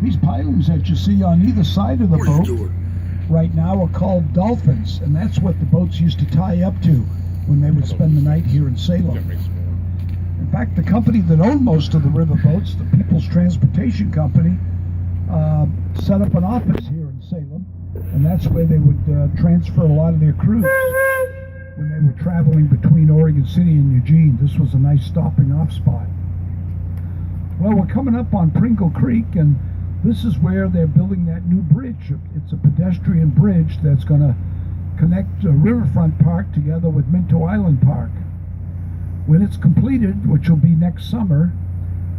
These pilings that you see on either side of the boat right now are called dolphins, and that's what the boats used to tie up to when they would spend the night here in Salem. In fact, the company that owned most of the river boats, the People's Transportation Company, set up an office here in Salem, and that's where they would transfer a lot of their crews when they were traveling between Oregon City and Eugene. This was a nice stopping off spot. Well, we're coming up on Pringle Creek, and this is where they're building that new bridge. It's a pedestrian bridge that's going to connect Riverfront Park together with Minto Island Park. When it's completed, which will be next summer,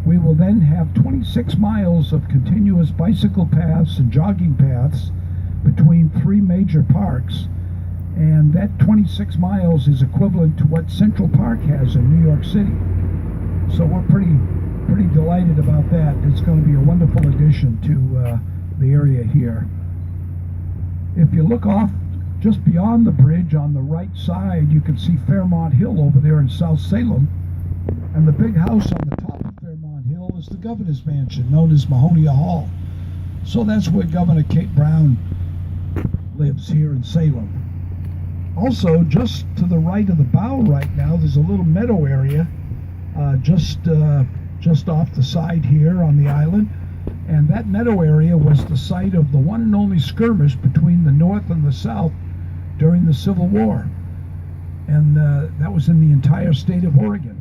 we will then have 26 miles of continuous bicycle paths and jogging paths between 3 major parks, and that 26 miles is equivalent to what Central Park has in New York City. So we're pretty delighted about that. It's going to be a wonderful addition to the area here. If you look off just beyond the bridge on the right side, you can see Fairmont Hill over there in South Salem, and the big house on the top of Fairmont Hill is the governor's mansion, known as Mahonia Hall. So that's where Governor Kate Brown lives here in Salem. Also, just to the right of the bow right now, there's a little meadow area just off the side here on the island, and that meadow area was the site of the one and only skirmish between the North and the South during the Civil War, and that was in the entire state of Oregon.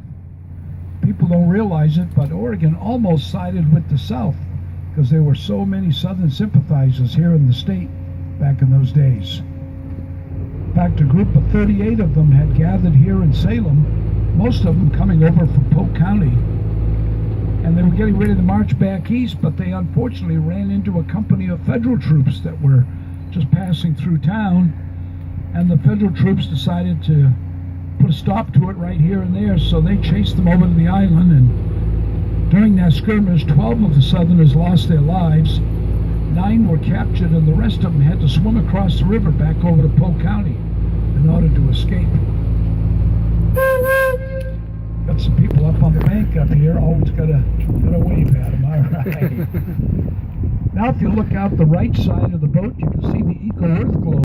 People don't realize it, but Oregon almost sided with the South because there were so many Southern sympathizers here in the state back in those days. In fact, a group of 38 of them had gathered here in Salem, most of them coming over from Polk County, and they were getting ready to march back east, but they unfortunately ran into a company of federal troops that were just passing through town, and the federal troops decided to put a stop to it right here and there, so they chased them over to the island, and during that skirmish, 12 of the Southerners lost their lives, 9 were captured, and the rest of them had to swim across the river back over to Polk County in order to escape. Got some people up on the bank up here. Always gotta wave at them. All right. Now, if you look out the right side of the boat, you can see the Eco Earth globe.